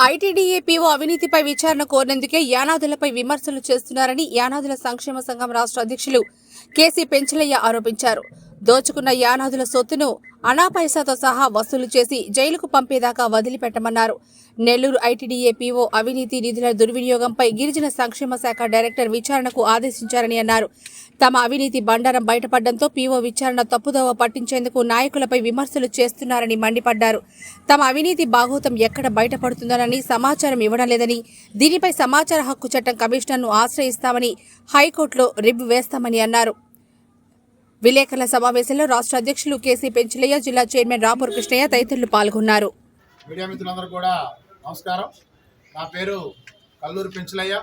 ITDA PO అవినీతిపై విచారణ కోరినందుకే యానాదులపై విమర్శలు చేస్తున్నారని యానాదుల సంక్షేమ సంఘం రాష్ట్ర అధ్యక్షులు కేసీ పెంచలయ్య ఆరోపించారు. దోచుకున్న యానాదుల సొత్తును అనాపైసాతో సహా వసూలు చేసి జైలుకు పంపేదాకా వదిలిపెట్టమన్నారు. నెల్లూరు ఐటీడీఏ పీఓ అవినీతి నిధుల దుర్వినియోగంపై గిరిజన సంక్షేమ శాఖ డైరెక్టర్ విచారణకు ఆదేశించారని అన్నారు. తమ అవినీతి బండారం బయటపడడంతో పీఓ విచారణ తప్పుదోవ పట్టించేందుకు నాయకులపై విమర్శలు చేస్తున్నారని మండిపడ్డారు. తమ అవినీతి బాగోతం ఎక్కడ బయటపడుతుందోనని సమాచారం ఇవ్వడం లేదని, దీనిపై సమాచార హక్కు చట్టం కమిషనర్ను ఆశ్రయిస్తామని హైకోర్టులో రిబ్ వేస్తామని అన్నారు. విలేకరుల సమావేశంలో రాష్ట్ర అధ్యక్షులు కేసీ పెంచలయ్య, జిల్లా చైర్మన్ రాపూర్ కృష్ణయ్య తదితరులు పాల్గొన్నారు. మీడియా మిత్రులందరూ కూడా నమస్కారం. నా పేరు కల్లూరి పెంచలయ్య,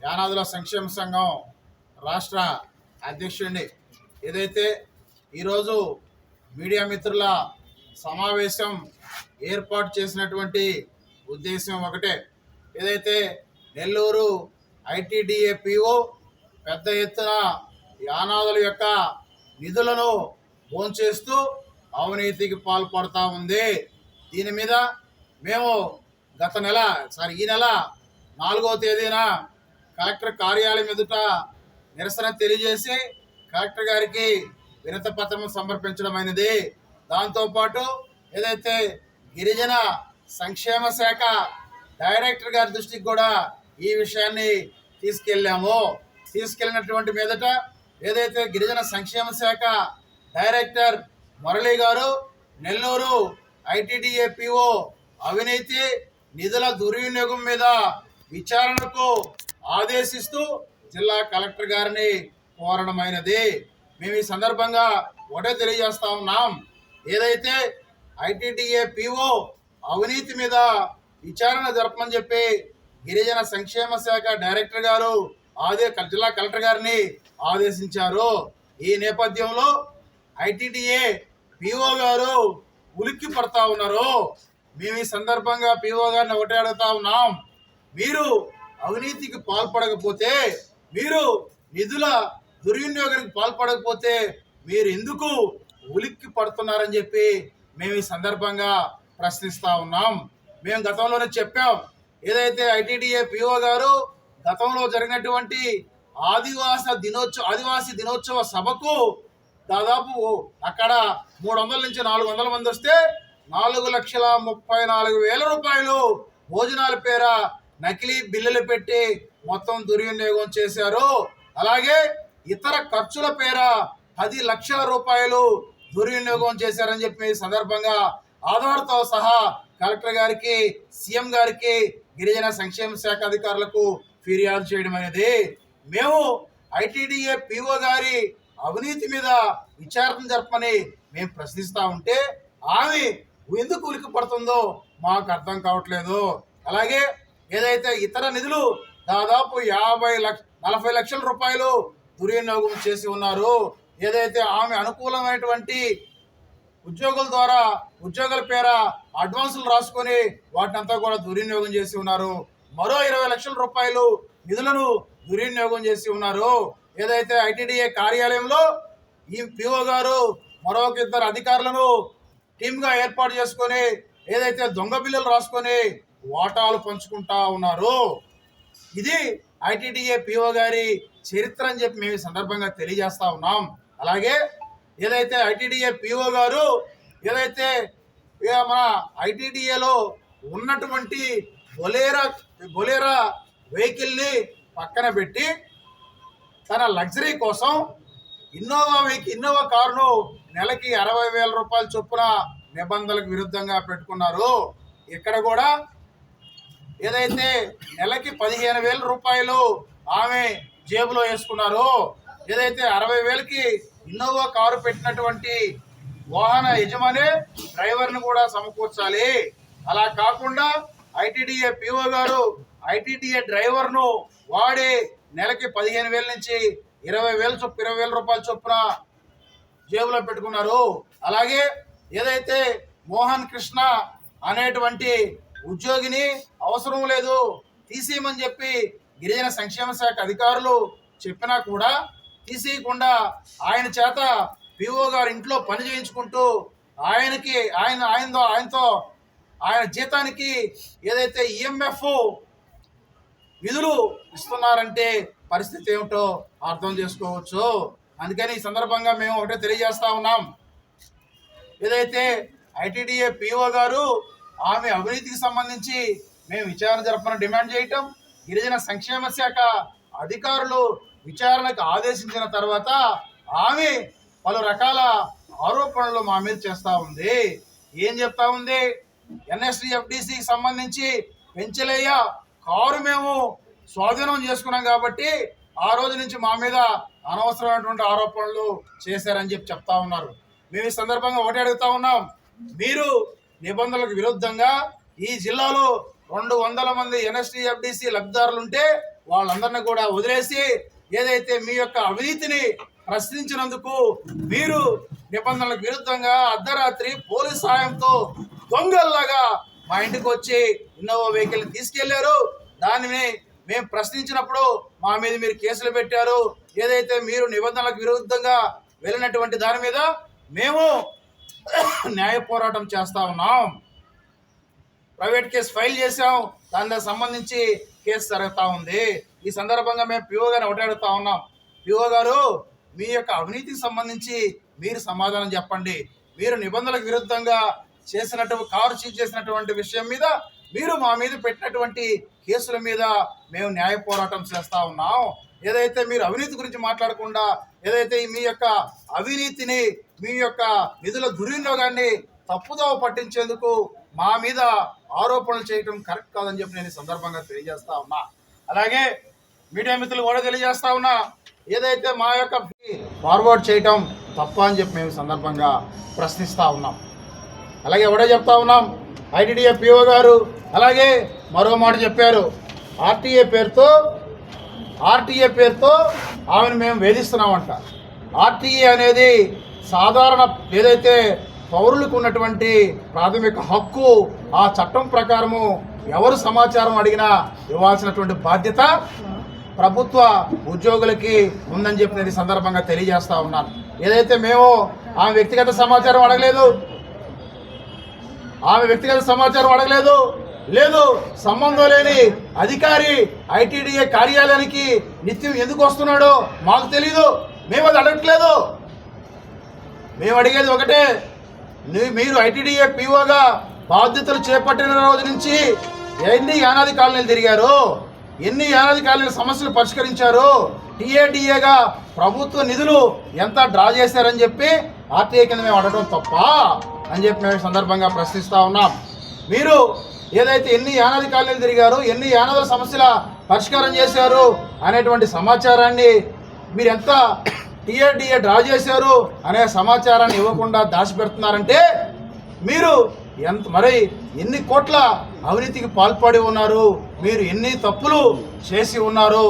యానాదుల సంక్షేమ సంఘం రాష్ట్ర అధ్యక్షుడిని. ఏదైతే ఈరోజు మీడియా మిత్రుల సమావేశం ఏర్పాటు చేసినటువంటి ఉద్దేశం ఒకటే. ఏదైతే నెల్లూరు ఐటీడీఏ పీఓ పెద్ద ఎత్తున యానాదుల యొక్క నిధులను భోంచేస్తూ అవినీతికి పాల్పడుతూ ఉంది. దీని మీద మేము ఈ నెల 4వ తేదీన కలెక్టర్ కార్యాలయం ఎదుట నిరసన తెలియజేసి కలెక్టర్ గారికి వినతి పత్రం సమర్పించడమైనది. దాంతోపాటు ఏదైతే గిరిజన సంక్షేమ శాఖ డైరెక్టర్ గారి దృష్టికి కూడా ఈ విషయాన్ని తీసుకెళ్ళినటువంటి మీదట ఏదైతే గిరిజన సంక్షేమ శాఖ డైరెక్టర్ మురళీ గారు నెల్లూరు ఐటీడీఏ పీఓ అవినీతి నిధుల దుర్వినియోగం మీద విచారణకు ఆదేశిస్తూ జిల్లా కలెక్టర్ గారిని కోరడమైనది. మేము ఈ సందర్భంగా ఒకటే తెలియజేస్తా ఉన్నాం. ఏదైతే ఐటీడీఏ పీఓ అవినీతి మీద విచారణ జరపమని చెప్పి గిరిజన సంక్షేమ శాఖ డైరెక్టర్ గారు జిల్లా కలెక్టర్ గారిని ఆదేశించారు. ఈ నేపథ్యంలో ఐటీడీఏ పీఓ గారు ఉలిక్కి పడతా ఉన్నారు. మేము ఈ సందర్భంగా పీఓ గారిని ఒకటే అడుగుతా ఉన్నాం. మీరు అవినీతికి పాల్పడకపోతే, మీరు నిధుల దుర్వినియోగానికి పాల్పడకపోతే మీరు ఎందుకు ఉలిక్కి పడుతున్నారని చెప్పి మేము ఈ సందర్భంగా ప్రశ్నిస్తా ఉన్నాం. మేము గతంలోనే చెప్పాం. ఏదైతే ఐటీడీఏ పీఓ గారు గతంలో జరిగినటువంటి ఆదివాసీ దినోత్సవ సభకు దాదాపు అక్కడ 300 నుంచి 400 మంది వస్తే 4,34,000 రూపాయలు భోజనాల పేర నకిలీ బిల్లులు పెట్టి మొత్తం దుర్వినియోగం చేశారు. అలాగే ఇతర ఖర్చుల పేర 10 లక్షల రూపాయలు దుర్వినియోగం చేశారని చెప్పి సందర్భంగా ఆధార్తో సహా కలెక్టర్ గారికి, సీఎం గారికి, గిరిజన సంక్షేమ శాఖ అధికారులకు ఫిర్యాదు చేయడం అనేది. మేము ఐటీడీఏ పీఓ గారి అవినీతి మీద విచారణ జరపమని మేము ప్రశ్నిస్తూ ఉంటే ఆమె ఎందుకు ఉలికి పడుతుందో మాకు అర్థం కావట్లేదు. అలాగే ఏదైతే ఇతర నిధులు దాదాపు 40 లక్షల రూపాయలు దుర్వినియోగం చేసి ఉన్నారు. ఏదైతే ఆమె అనుకూలమైనటువంటి ఉద్యోగుల ద్వారా ఉద్యోగుల పేర అడ్వాన్సులు రాసుకొని వాటినంతా కూడా దుర్వినియోగం చేసి ఉన్నారు. మరో 20 లక్షల రూపాయలు నిధులను దుర్వినియోగం చేసి ఉన్నారు. ఏదైతే ఐటీడీఏ కార్యాలయంలో ఈ పీఓ గారు మరొక 2 అధికారులను టీమ్గా ఏర్పాటు చేసుకొని ఏదైతే దొంగ బిల్లులు రాసుకొని వాటాలు పంచుకుంటా ఉన్నారు. ఇది ఐటీడీఏ పీఓ గారి చరిత్ర అని చెప్పి మేము ఈ సందర్భంగా తెలియజేస్తా ఉన్నాం. అలాగే ఏదైతే ఐటీడీఏ పీఓ గారు ఏదైతే మన ఐటీడీఏలో ఉన్నటువంటి బొలేరా వెహికల్ని పక్కన పెట్టి తన లగ్జరీ కోసం ఇన్నోవా కారును నెలకి 60,000 రూపాయల చొప్పున నిబంధనలకు విరుద్ధంగా పెట్టుకున్నారు. ఇక్కడ కూడా ఏదైతే నెలకి 15,000 రూపాయలు ఆమె జేబులో వేసుకున్నారు. ఏదైతే 60,000కి ఇన్నోవా కారు పెట్టినటువంటి వాహన యజమాని డ్రైవర్ను కూడా సమకూర్చాలి. అలా కాకుండా ఐటీడీఏ పీఓ గారు ఐటీడీఏ డ్రైవర్ను వాడి నెలకి 15,000 నుంచి 20,000 రూపాయల చొప్పున జేబులో పెట్టుకున్నారు. అలాగే ఏదైతే మోహన్ కృష్ణ అనేటువంటి ఉద్యోగిని అవసరం లేదు తీసేయమని చెప్పి గిరిజన సంక్షేమ శాఖ అధికారులు చెప్పినా కూడా తీసేయకుండా ఆయన చేత పీఓ గారు ఇంట్లో పని చేయించుకుంటూ ఆయనతో ఆయన జీతానికి ఏదైతే ఈఎంఎఫ్ నిధులు ఇస్తున్నారంటే పరిస్థితి ఏమిటో అర్థం చేసుకోవచ్చు. అందుకని ఈ సందర్భంగా మేము ఒకటే తెలియజేస్తా ఉన్నాం, ఏదైతే ఐటీడీఏ పిఓ గారు ఆమె అవినీతికి సంబంధించి మేము విచారణ జరపని డిమాండ్ చేయటం, గిరిజన సంక్షేమ శాఖ అధికారులు విచారణకు ఆదేశించిన తర్వాత ఆమె పలు రకాల ఆరోపణలు మా మీద చేస్తూ ఉంది. ఏం చెప్తా ఉంది? ఎన్ఎస్డిఎఫ్డిసికి సంబంధించి పెంచలేయ కారు మేము స్వాధీనం చేసుకున్నాం కాబట్టి ఆ రోజు నుంచి మా మీద అనవసరమైనటువంటి ఆరోపణలు చేశారని చెప్తా ఉన్నారు. మేము ఈ సందర్భంగా ఒకటి అడుగుతా ఉన్నాం, మీరు నిబంధనలకు విరుద్ధంగా ఈ జిల్లాలో 200 మంది ఎన్ఎస్డిఎఫ్డిసి లబ్ధిదారులుంటే వాళ్ళందరినీ కూడా వదిలేసి ఏదైతే మీ యొక్క అవినీతిని ప్రశ్నించినందుకు మీరు నిబంధనలకు విరుద్ధంగా అర్ధరాత్రి పోలీస్ సాయంతో దొంగల్లాగా మా ఇంటికి వచ్చి ఇన్నోవా వెహికల్ తీసుకెళ్లారు. దానిని మేము ప్రశ్నించినప్పుడు మా మీద మీరు కేసులు పెట్టారు. ఏదైతే మీరు నిబంధనలకు విరుద్ధంగా వెళ్ళినటువంటి దాని మీద మేము న్యాయ పోరాటం చేస్తా ఉన్నాం. ప్రైవేట్ కేసు ఫైల్ చేసాం, దానికి సంబంధించి కేసు జరుగుతూ ఉంది. ఈ సందర్భంగా మేము పిఓ గారిని ఒకటి అడుగుతా ఉన్నాం, పిఓ గారు మీ యొక్క అవినీతికి సంబంధించి మీరు సమాధానం చెప్పండి. మీరు నిబంధనలకు విరుద్ధంగా కారు సీజ్ చేసినటువంటి విషయం మీద మీరు మా మీద పెట్టినటువంటి కేసుల మీద మేము న్యాయ పోరాటం చేస్తా ఉన్నాం. ఏదైతే మీరు అవినీతి గురించి మాట్లాడకుండా ఏదైతే మీ యొక్క అవినీతిని మీ యొక్క నిధుల దుర్వినియోగాన్ని తప్పుదోవ పట్టించేందుకు మా మీద ఆరోపణలు చేయడం కరెక్ట్ కాదని చెప్పి నేను ఈ సందర్భంగా తెలియజేస్తా ఉన్నా. అలాగే మీడియా మిత్రులు కూడా తెలియజేస్తా ఉన్నా, ఏదైతే మా యొక్క ఫార్వర్డ్ చేయటం తప్ప అని చెప్పి మేము సందర్భంగా ప్రశ్నిస్తూ ఉన్నాం. అలాగే ఒకటే చెప్తా ఉన్నాం, ఐటీడీఏ పిఓ గారు అలాగే మరో మాట చెప్పారు, ఆర్టీఏ పేరుతో ఆమెను మేము వేధిస్తున్నామంట. ఆర్టీఏ అనేది సాధారణ ఏదైతే పౌరులకు ఉన్నటువంటి ప్రాథమిక హక్కు, ఆ చట్టం ప్రకారము ఎవరు సమాచారం అడిగినా ఇవ్వాల్సినటువంటి బాధ్యత ప్రభుత్వ ఉద్యోగులకి ఉందని చెప్పి నేను ఈ సందర్భంగా తెలియజేస్తా ఉన్నాను. ఏదైతే మేము ఆమె వ్యక్తిగత సమాచారం అడగలేదు, లేదు సంబంధం లేని అధికారి ఐటీడీఏ కార్యాలయానికి నిత్యం ఎందుకు వస్తున్నాడో మాకు తెలీదు, మేము అది అడగట్లేదు. మేము అడిగేది ఒకటే, మీరు ఐటీడీఏ పిఓగా బాధ్యతలు చేపట్టిన రోజు నుంచి ఎన్ని యానాది కాలనీలు తిరిగారు, ఎన్ని యానాది కాలనీల సమస్యలు పరిష్కరించారు, టీఏడీఏగా ప్రభుత్వ నిధులు ఎంత డ్రా చేశారని చెప్పి ఆర్టీఏ కింద మేము అడగడం తప్ప అని చెప్పి మేము సందర్భంగా ప్రశ్నిస్తూ ఉన్నాం. మీరు ఏదైతే ఎన్ని యానాది కాలనీలు తిరిగారు, ఎన్ని యానాదుల సమస్యల పరిష్కారం చేశారు అనేటువంటి సమాచారాన్ని మీరు ఎంత టీఏడీఏ డ్రా చేశారు అనే సమాచారాన్ని ఇవ్వకుండా దాచిపెడుతున్నారంటే మీరు మరి ఎన్ని కోట్ల అవినీతికి పాల్పడి ఉన్నారు, మీరు ఎన్ని తప్పులు చేసి ఉన్నారు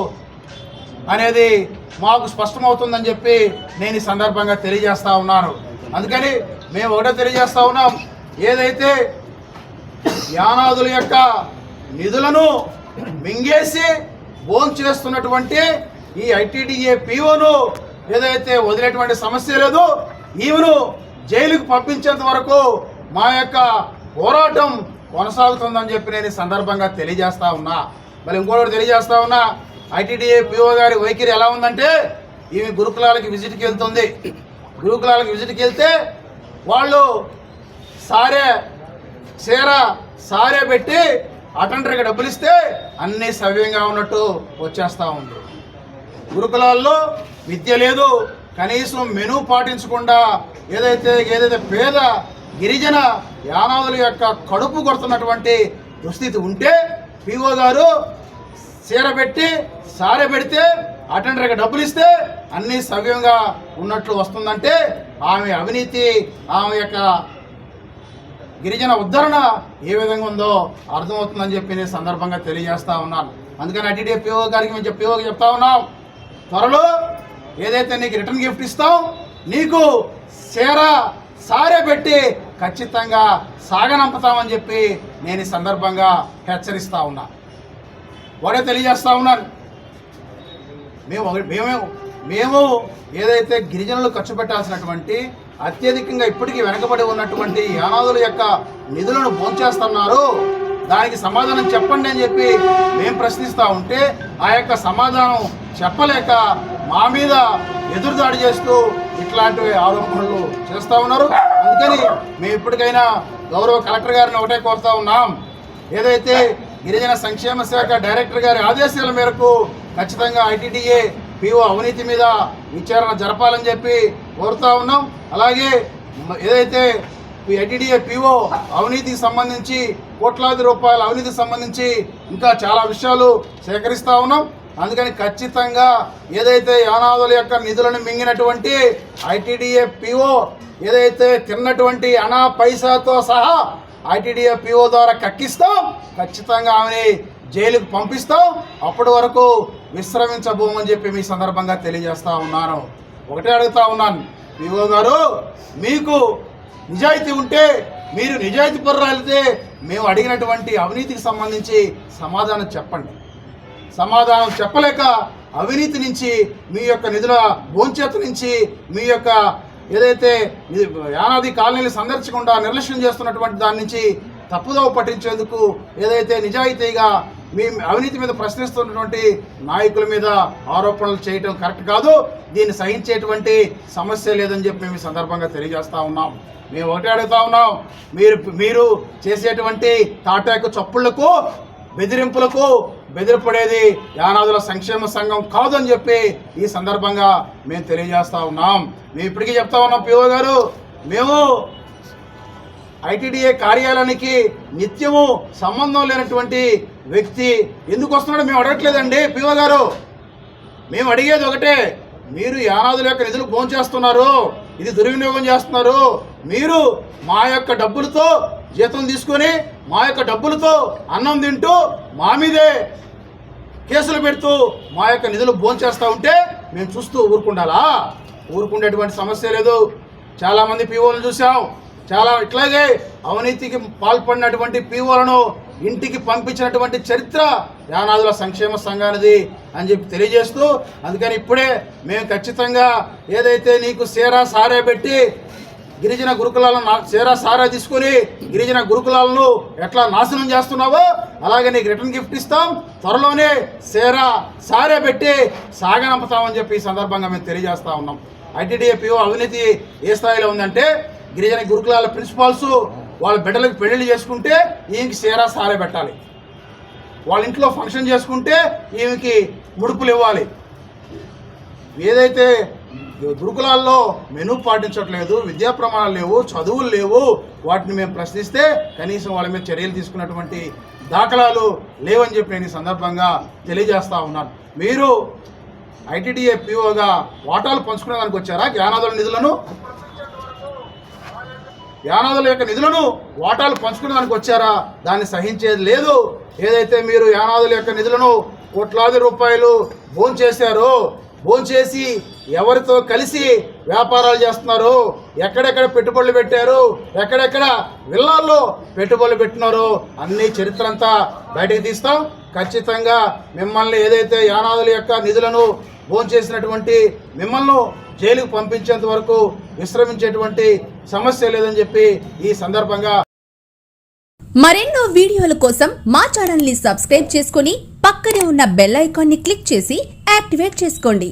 అనేది మాకు స్పష్టమవుతుందని చెప్పి నేను ఈ సందర్భంగా తెలియజేస్తా ఉన్నాను. అందుకని మేము ఒకటే తెలియజేస్తా ఉన్నాం, ఏదైతే యానాదుల యొక్క నిధులను మింగేసి భోజనం చేస్తున్నటువంటి ఈ ఐటీడీఏ పిఓను ఏదైతే వదిలేటువంటి సమస్య లేదు, ఈమెను జైలుకు పంపించేంత వరకు మా యొక్క పోరాటం కొనసాగుతుందని చెప్పి నేను ఈ సందర్భంగా తెలియజేస్తా ఉన్నా. మరి ఇంకోటి తెలియజేస్తా ఉన్నా, ఐటీడీఏ పిఓ గారి వైఖరి ఎలా ఉందంటే, ఈమె గురుకులాలకి విజిట్కి వెళ్తుంది. గురుకులాలకు విజిట్కి వెళ్తే వాళ్ళు సారే పెట్టి అటెండర్కి డబ్బులు ఇస్తే అన్నీ సవ్యంగా ఉన్నట్టు వచ్చేస్తూ ఉంది. గురుకులాల్లో విద్య లేదు, కనీసం మెనూ పాటించకుండా ఏదైతే పేద గిరిజన యానాదుల యొక్క కడుపు కొడుతున్నటువంటి దుస్థితి ఉంటే పిఓ గారు సారే పెడితే అటెండర్కి డబ్బులు ఇస్తే అన్నీ సవ్యంగా ఉన్నట్లు వస్తుందంటే ఆమె అవినీతి, ఆమె యొక్క గిరిజన ఉద్ధరణ ఏ విధంగా ఉందో అర్థమవుతుందని చెప్పి నేను సందర్భంగా తెలియజేస్తా ఉన్నాను. అందుకని ఐటీడీఏ పిఓ గారికి మేము పిఓకి చెప్తా ఉన్నాం, త్వరలో ఏదైతే నీకు రిటర్న్ గిఫ్ట్ ఇస్తాం, నీకు సారే పెట్టి ఖచ్చితంగా సాగనంపుతామని చెప్పి నేను ఈ సందర్భంగా హెచ్చరిస్తా ఉన్నా. వాడే తెలియజేస్తా ఉన్నాను, మేము ఏదైతే గిరిజనులు ఖర్చు పెట్టాల్సినటువంటి అత్యధికంగా ఇప్పటికీ వెనకబడి ఉన్నటువంటి యానాదుల యొక్క నిధులను భోంచేస్తున్నారు, దానికి సమాధానం చెప్పండి అని చెప్పి మేము ప్రశ్నిస్తూ ఉంటే ఆ యొక్క సమాధానం చెప్పలేక మా మీద ఎదురుదాడి చేస్తూ ఇట్లాంటి ఆరోపణలు చేస్తూ ఉన్నారు. అందుకని మేము ఇప్పటికైనా గౌరవ కలెక్టర్ గారిని ఒకటే కోరుతా ఉన్నాం, ఏదైతే గిరిజన సంక్షేమ శాఖ డైరెక్టర్ గారి ఆదేశాల మేరకు ఖచ్చితంగా ఐటీడీఏ పిఓ అవినీతి మీద విచారణ జరపాలని చెప్పి కోరుతా ఉన్నాం. అలాగే ఏదైతే ఐటీడీఏ పిఓ అవినీతికి సంబంధించి కోట్లాది రూపాయల అవినీతికి సంబంధించి ఇంకా చాలా విషయాలు సేకరిస్తూ ఉన్నాం. అందుకని ఖచ్చితంగా ఏదైతే యానాదుల యొక్క నిధులను మింగినటువంటి ఐటీడీఏ పిఓ ఏదైతే తిన్నటువంటి అనా పైసాతో సహా ఐటీడీఏ పిఓ ద్వారా కక్కిస్తాం, ఖచ్చితంగా ఆమెని జైలుకు పంపిస్తాం. అప్పటి వరకు విశ్రమించబోమని చెప్పి మీ సందర్భంగా తెలియజేస్తా ఉన్నాను. ఒకటే అడుగుతా ఉన్నాను, పిఓ గారు మీకు నిజాయితీ ఉంటే, మీరు నిజాయితీ పరులైతే మేము అడిగినటువంటి అవినీతికి సంబంధించి సమాధానం చెప్పండి. సమాధానం చెప్పలేక అవినీతి నుంచి, మీ యొక్క నిధుల భోంచేత నుంచి, మీ యొక్క ఏదైతే యానాది కాలనీలు సందర్శకుండా నిర్లక్ష్యం చేస్తున్నటువంటి దాని నుంచి తప్పుదోవ పట్టించేందుకు ఏదైతే నిజాయితీగా మీ అవినీతి మీద ప్రశ్నిస్తున్నటువంటి నాయకుల మీద ఆరోపణలు చేయటం కరెక్ట్ కాదు. దీన్ని సహించేటువంటి సమస్య లేదని చెప్పి మేము ఈ సందర్భంగా తెలియజేస్తా ఉన్నాం. మేము ఒకటే అడుగుతా ఉన్నాం, మీరు చేసేటువంటి తాటాకు చప్పుళ్లకు బెదిరింపులకు బెదిరిపడేది యానాదుల సంక్షేమ సంఘం కాదని చెప్పి ఈ సందర్భంగా మేము తెలియజేస్తా ఉన్నాం. మేము ఇప్పటికీ చెప్తా ఉన్నాం, పిఓ గారు మేము ఐటీడీఏ కార్యాలయానికి నిత్యము సంబంధం లేనటువంటి వ్యక్తి ఎందుకు వస్తున్నాడో మేము అడగట్లేదండి. పిఓ గారు మేము అడిగేది ఒకటే, మీరు యానాదుల యొక్క నిధులు భోంచేస్తున్నారు, ఇది దుర్వినియోగం చేస్తున్నారు. మీరు మా యొక్క డబ్బులతో జీతం తీసుకొని మా యొక్క డబ్బులతో అన్నం తింటూ మా మీదే కేసులు పెడుతూ మా యొక్క నిధులు భోంచేస్తూ ఉంటే మేము చూస్తూ ఊరుకుండాలా? ఊరుకుండేటువంటి సమస్య లేదు. చాలామంది పీఓలను చూసాం, చాలా ఇట్లాగే అవినీతికి పాల్పడినటువంటి పీఓలను ఇంటికి పంపించినటువంటి చరిత్ర యానాదుల సంక్షేమ సంఘానిది అని చెప్పి తెలియజేస్తూ, అందుకని ఇప్పుడే మేము ఖచ్చితంగా ఏదైతే నీకు సేరా సారే పెట్టి గిరిజన గురుకులాలను సేరా సారా తీసుకుని గిరిజన గురుకులాలను ఎట్లా నాశనం చేస్తున్నావో అలాగే నీకు రిటర్న్ గిఫ్ట్ ఇస్తాం, త్వరలోనే సేరా సారే పెట్టి సాగనంపుతామని చెప్పి ఈ సందర్భంగా మేము తెలియజేస్తా ఉన్నాం. ఐటీడీఏ పిఓ అవినీతి ఏ స్థాయిలో ఉందంటే, గిరిజన గురుకులాల ప్రిన్సిపాల్స్ వాళ్ళ బిడ్డలకు పెళ్లిళ్ళు చేసుకుంటే ఈయనకి సేరా సారే పెట్టాలి, వాళ్ళ ఇంట్లో ఫంక్షన్ చేసుకుంటే ఈమెకి ముడుపులు ఇవ్వాలి. ఏదైతే గురుకులాల్లో మెనూ పాటించట్లేదు, విద్యా ప్రమాణాలు లేవు, చదువులు లేవు, వాటిని మేము ప్రశ్నిస్తే కనీసం వాళ్ళ మీద చర్యలు తీసుకున్నటువంటి దాఖలాలు లేవని చెప్పి నేను ఈ సందర్భంగా తెలియజేస్తా ఉన్నాను. మీరు ఐటీడీఏ పిఓగా వాటాలు పంచుకునేదానికి వచ్చారా? యానాదుల యొక్క నిధులను వాటాలు పంచుకునేదానికి వచ్చారా? దాన్ని సహించేది లేదు. ఏదైతే మీరు యానాదుల యొక్క నిధులను కోట్లాది రూపాయలు భోంచేశారో, భోంచేసి ఎవరితో కలిసి వ్యాపారాలు చేస్తున్నారు, ఎక్కడెక్కడ పెట్టుబడులు పెట్టారు, ఎక్కడెక్కడ విల్లాల్లో పెట్టుబడులు పెట్టినారో అన్ని చరిత్ర అంతా బయటకు తీస్తాం. ఖచ్చితంగా మిమ్మల్ని ఏదైతే యానాదుల యొక్క నిధులను భోంచేసినటువంటి మిమ్మల్ని జైలుకు పంపించేంత వరకు విశ్రమించేటువంటి సమస్య లేదని చెప్పి ఈ సందర్భంగా మరెన్నో వీడియోల కోసం మా ఛానల్ ని సబ్స్క్రైబ్ చేసుకుని పక్కనే ఉన్న బెల్ ఐకాన్ ని క్లిక్ చేసి యాక్టివేట్ చేసుకోండి.